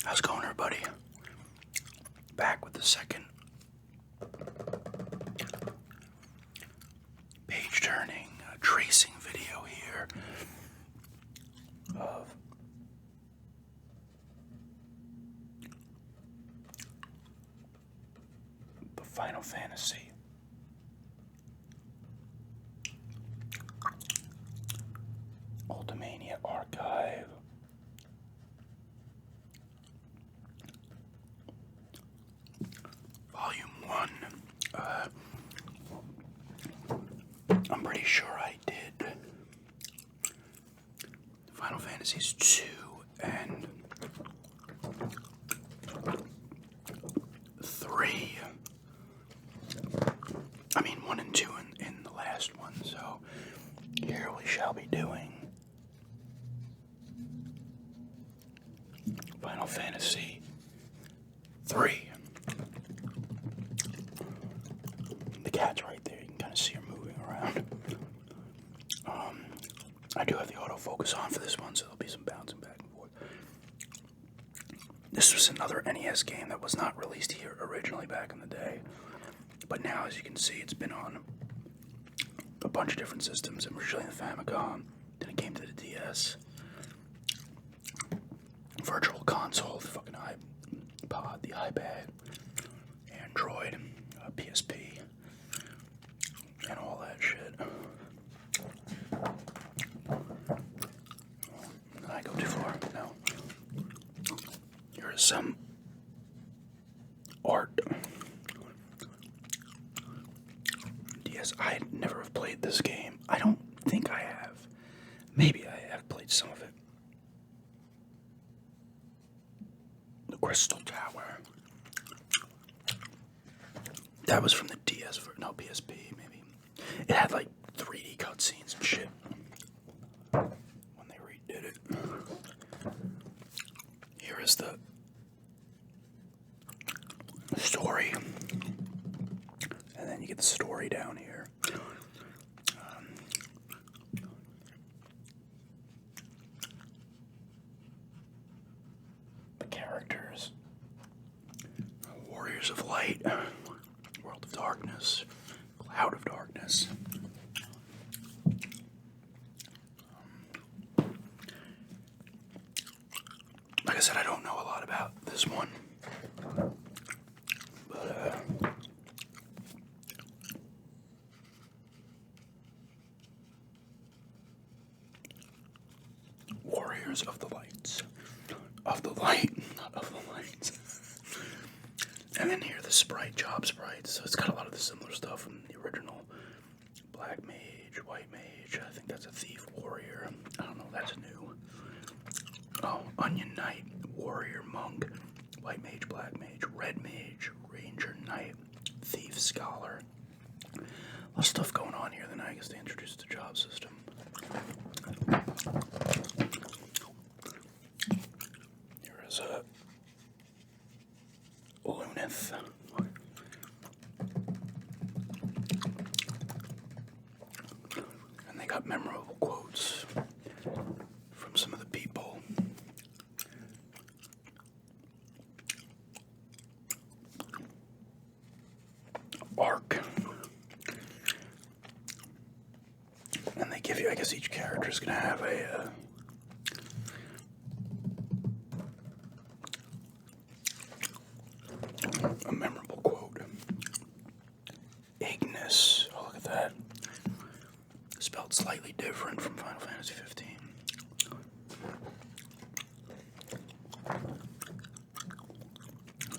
How's it going, everybody? Back with the second page turning, tracing video here of the Final Fantasy Ultimania archive. Volume 1. I'm pretty sure I did Final Fantasies 2 and 3. I mean 1 and 2 in the last one, so here we shall be doing Final Fantasy 3. The cat's right there, you can kind of see her moving around. I do have the autofocus on for this one, so there'll be some bouncing back and forth. This was another NES game that was not released here originally back in the day, but now, as you can see, it's been on a bunch of different systems, originally the Famicom, then it came to the DS, Virtual Console, the fucking iPod, the iPad, Android, PSP, and all that shit. Did I go too far? No. Here is some art. DS. I never have played this game. I don't think I have. Maybe I have played some of it. The Crystal Tower. That was from the DS, no, PSP, maybe. It had like 3D cutscenes and shit when they redid it. Here is the story, and then you get the story down here. The characters: Warriors of Light, World of Darkness, Cloud of Darkness. Like I said, I don't know a lot about this one, but Warriors of the Lights. Of the Light, not of the Lights. And then here the sprite, job sprites. So it's got a lot of the similar stuff from the original. Black Mage, White Mage. I think that's a Thief Warrior. I don't know, that's new. Oh, Onion Knight, Warrior Monk, White Mage, Black Mage, Red Mage, Ranger Knight, Thief Scholar. A lot of stuff going on here. Then I guess they introduced the job system. Here is a Lunith. And they got memorable quotes from some of the people. Arc. And they give you, I guess each character is going to have a memorable quote. Ignis. Oh, look at that. Spelled slightly different from Final Fantasy 15.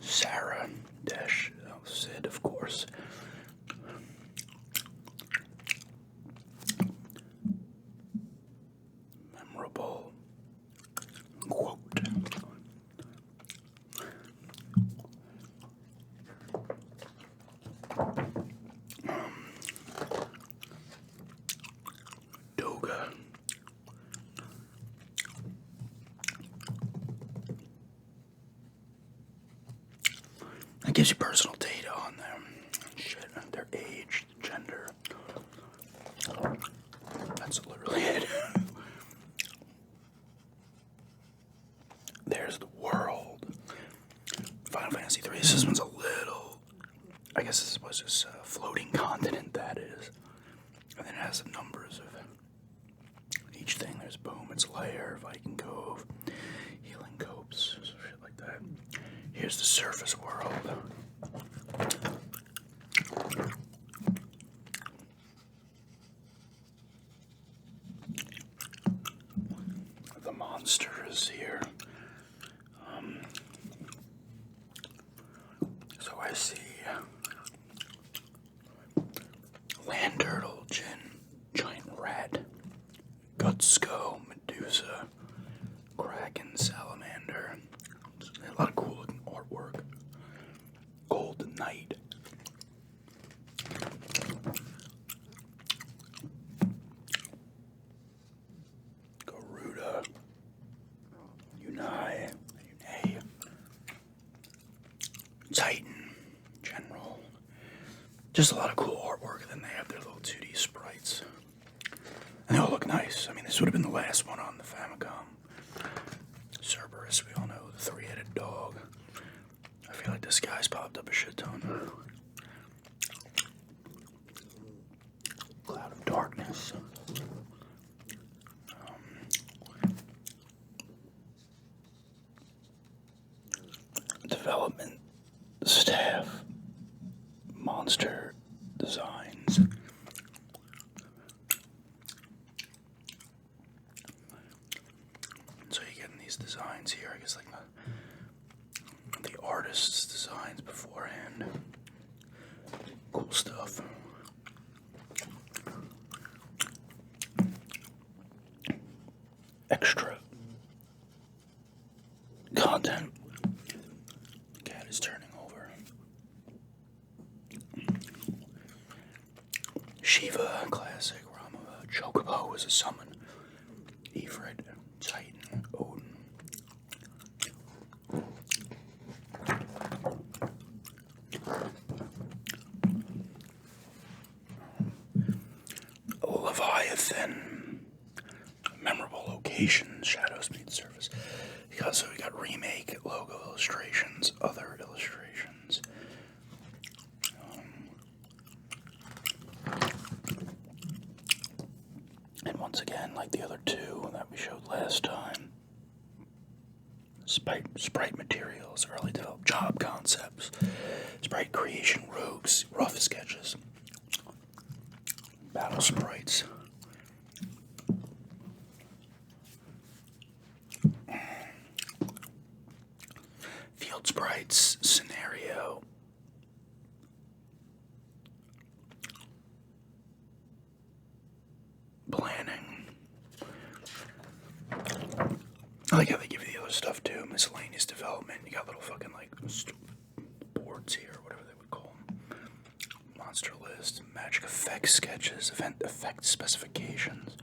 Sarah dash Sid, of course. Memorable quote. Doga. It gives you personal data on them. Shit, their age, gender. That's literally it. There's the world. Final Fantasy 3. This one's a little. I guess this was this floating continent that is. And then it has the numbers of each thing. There's Boom, it's Lair, Viking Cove, Healing Copes, so shit like that. Here's the surface world. The monsters here. So I see land turtle, giant rat, Gutsko, Medusa, Kraken, Salamander. A lot of cool looking artwork. Gold Knight. Garuda. Unai. Titan. General. Just a lot of cool artwork. Then they have their little 2D sprites. And they all look nice. I mean, this would have been the last one on the Famicom. Cerberus, we all know, the three-headed dog. I feel like this guy's popped up a shit ton. Cloud of Darkness. Development staff. Monster designs. So you get these designs here, I guess, like the artist's designs beforehand. Cool stuff. Extra content. Cat is turning over. Shiva, classic. Rama, Chocobo is a summon. Ifrit, Titan, Odin. Leviathan. Memorable locations, shadows meet surface. So we got remake, logo illustrations, other illustrations. And once again, like the other two that we showed last time, sprite materials, early developed job concepts, sprite creation, rogues, rough sketches, battle sprites. Field sprites, scenario. Planning. I like how they give you the other stuff too. Miscellaneous development. You got little fucking like boards here, whatever they would call them. Monster list, magic effects sketches, event effect specifications.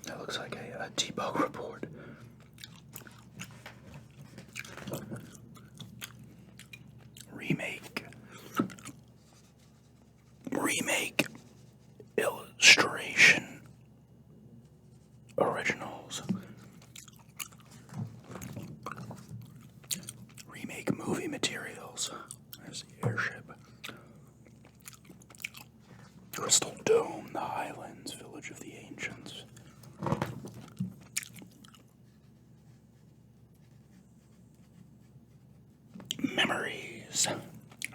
That looks like a debug report. Remake illustration originals. Remake movie materials. There's the airship. Crystal Dome, the Highlands, Village of the Ancients. Memories.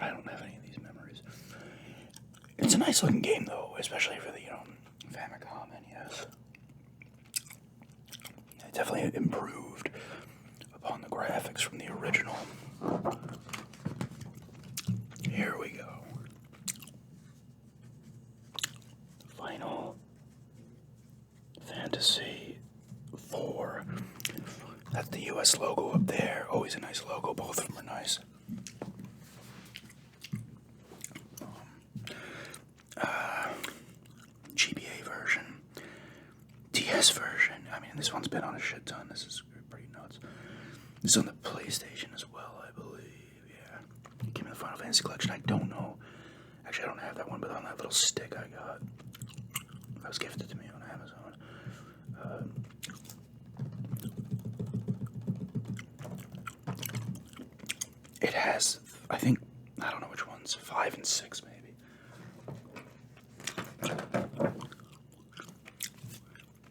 I don't have any of these memories. It's a nice looking game though, especially for the, Famicom NES. It definitely improved upon the graphics from the original. Here we go. Final Fantasy 4. That's the US logo up there. Always a nice logo. Both of them are nice. GBA version. DS version. I mean, this one's been on a shit ton. This is pretty nuts. This is on the PlayStation as well, I believe. Yeah. It came in the Final Fantasy collection. I don't know. Actually, I don't have that one, but on that little stick I got. That was gifted to me on Amazon. It has, I think, I don't know which ones, 5 and 6 maybe.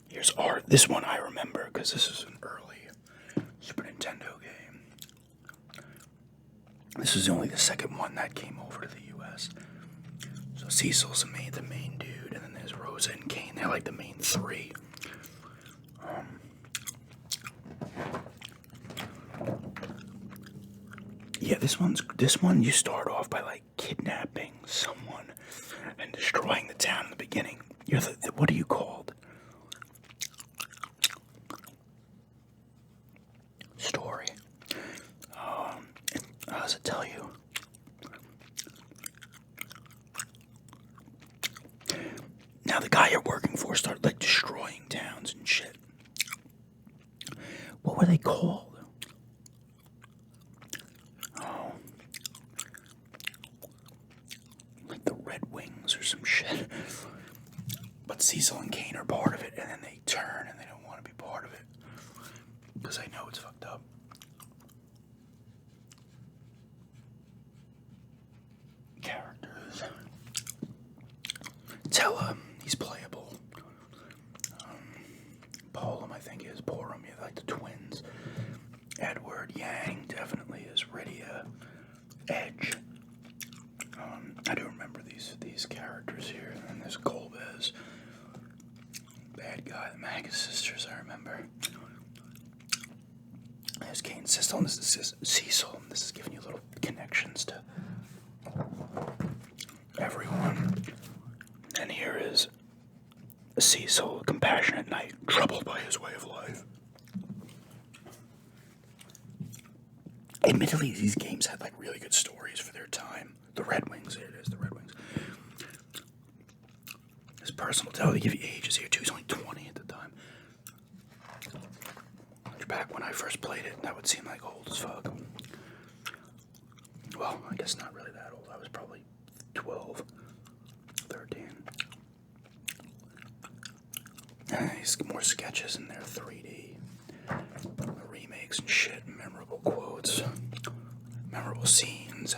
Here's art. This one I remember because this is an early Super Nintendo game. This is only the second one that came over to the US. So Cecil's the main dude, and then there's Rosa and Kane. They're like the main three. Yeah, this one you start off by like kidnapping someone and destroying the town in the beginning. What are you called? Story. How does it tell you? Now the guy you're working for started like destroying towns and shit. What were they called? Oh, like the Red Wings or some shit. But Cecil and Kane are part of it, and then they turn and they don't want to be part of it because I know it's fucked up. Characters. Tella, he's playable. Polam, I think, is Porum. You like the twins. Edward Yang definitely is Rydia. Edge. I do remember these characters here. And then there's Golbez. Bad guy, the Magus sisters, I remember. There's Kane's sister, and this is Cecil. This is giving you little connections to everyone. And here is Cecil, compassionate knight, troubled by his way of life. Admittedly, these games had like really good stories for their time. The Red Wings, here it is, the Red Wings. His personal tell, they give you ages here too. He's only 20 at the time. Back when I first played it, that would seem like old as fuck. Well, I guess not really that old. I was probably 12, 13. These more sketches in there, 3D. Remakes and shit, memorable quotes, memorable scenes.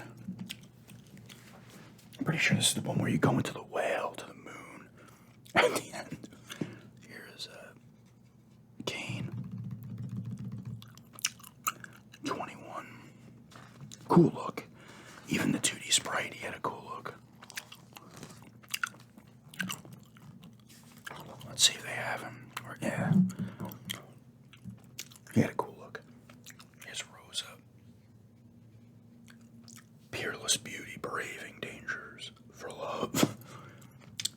I'm pretty sure this is the one where you go into the whale to the moon at the end. Here's Kane. 21. Cool look. Even the 2D sprite, he had a cool look. Let's see if they have him. Yeah. He had a cool look. Here's Rosa. Peerless beauty, braving dangers for love.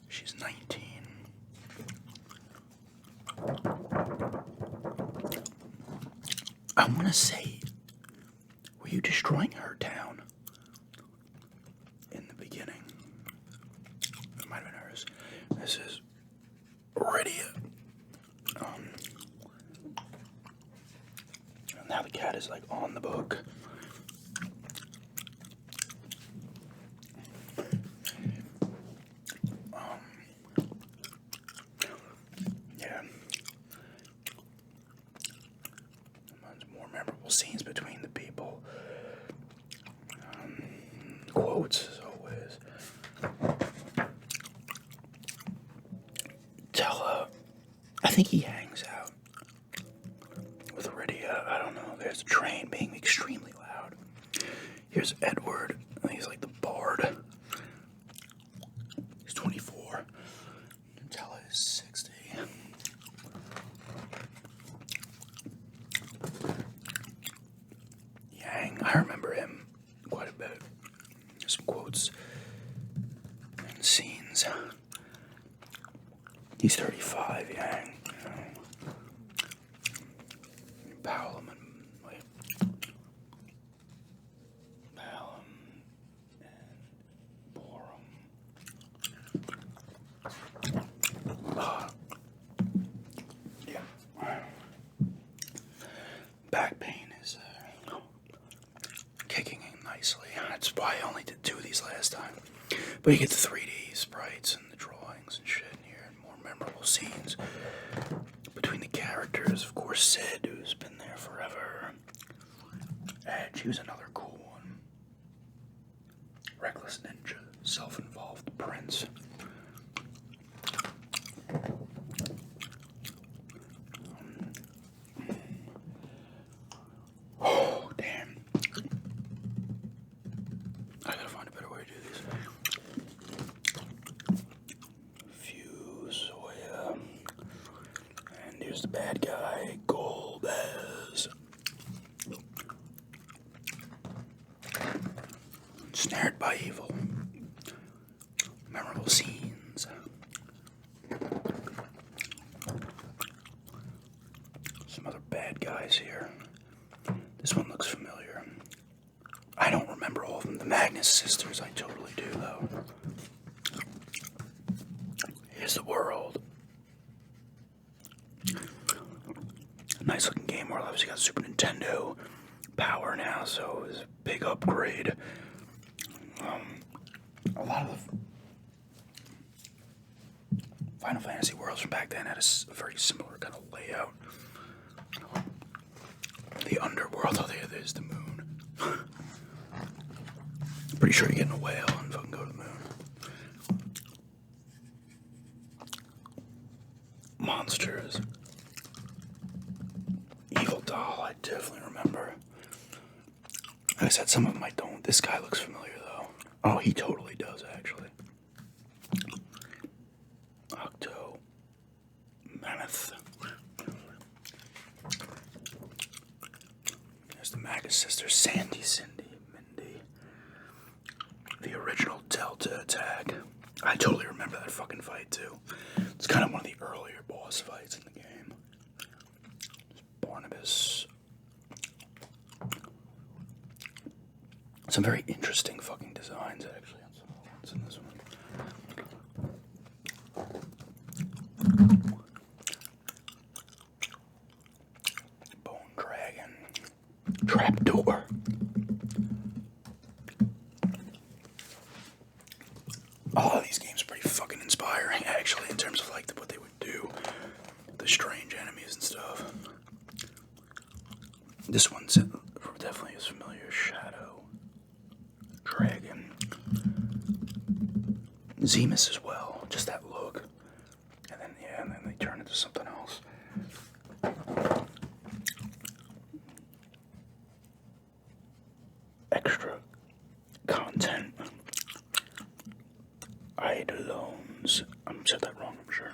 She's 19. I want to say, were you destroying her town in the beginning? It might have been hers. This is Rydia. Now the cat is like on the book. Yeah. More memorable scenes between the people. Quotes as always. Tella, I think he hangs out with Rydia. I don't know. There's a train being extremely loud. Here's Edward. I think he's like the bard. He's 24. Tella is 60. Yang, I remember him quite a bit. Some quotes and scenes. He's 35, Yang. Palam and Borum. Yeah. Back pain is kicking in nicely. That's why I only did 2 of these last time. But you get the 3D sprites and the drawings and shit in here, and more scenes between the characters. Of course, Sid, who's been there forever. Edge, he was another cool one. Reckless Ninja, self-involved prince. Oh, damn. I gotta find a better way to do these. Fuse, oh yeah. And here's the bad guy, Golbez. Snared by evil. Memorable scenes. Some other bad guys here. This one looks familiar. I don't remember all of them. The Magnus sisters, I totally do, though. Here's the world. Nice looking game world. Obviously got Super Nintendo power now, so it's a big upgrade. A lot of the Final Fantasy worlds from back then had a very similar kind of layout. The underworld, oh, there's the moon. Pretty sure you're getting a whale and fucking go to the moon. Monsters. Evil Doll, I definitely remember. Like I said, some of them I don't. This guy looks familiar, though. Oh, he totally does, actually. Octo. Mammoth. There's the Magus sisters. Sandy, Cindy, Mindy. The original Delta attack. I totally remember that fucking fight, too. It's kind of one of the earlier boss fights in the game. Barnabas. Some very interesting fucking designs, actually, on some of the ones in this one. Bone Dragon. Trapdoor. A lot of these games are pretty fucking inspiring, actually, in terms of like what they would do. The strange enemies and stuff. This one's definitely is familiar. Shadow. Dragon. Zemus as well. Just that look. And then, yeah, and then they turn into something else. Extra content. Eidolons. I said that wrong, I'm sure.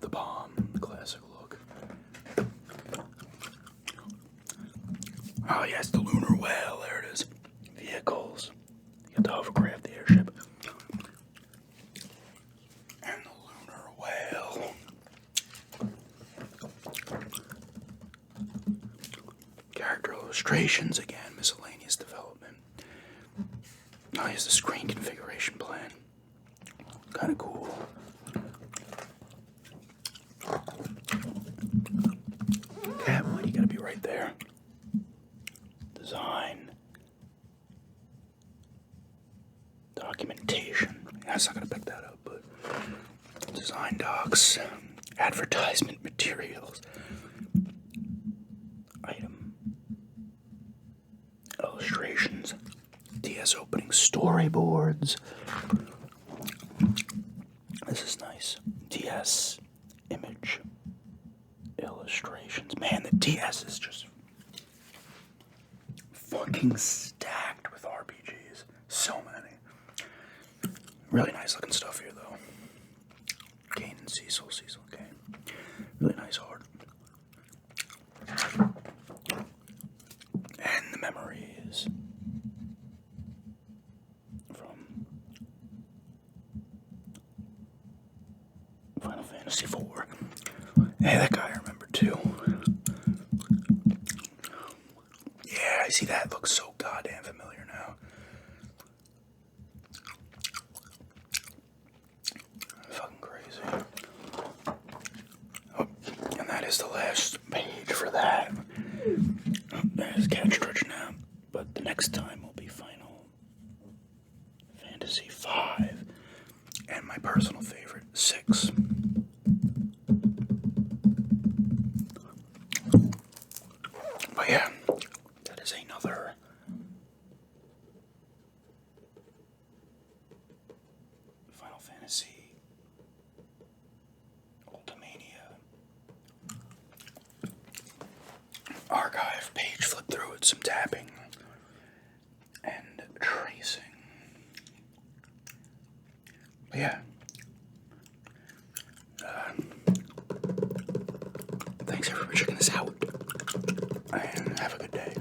The bomb, the classic look. Oh yes, the lunar whale, there it is. Vehicles. You got the hovercraft, the airship. And the lunar whale. Character illustrations again, miscellaneous development. Oh, here's the screen configuration plan. Kind of cool. Catwood, you gotta be right there. Design. Documentation. I was not gonna pick that up, but design docs. Advertisement materials. Item. Illustrations. DS opening storyboards. This is nice. DS image illustrations. Man, the DS is just fucking stacked with RPGs. So many. Really nice looking stuff here, though. Kane and Cecil, Kane. Really nice art. And the memories from Final Fantasy IV. Hey, that guy I remember too. Yeah, I see that. Looks so goddamn familiar now. Fucking crazy. Oh, and that is the last page for that. Oh, there's cat stretching out. But the next time will be Final Fantasy V. personal favorite, 6. But yeah, that is another Final Fantasy Ultimania archive page. Flip through it, some tapping and tracing. But yeah. Thanks everybody for checking this out. And have a good day.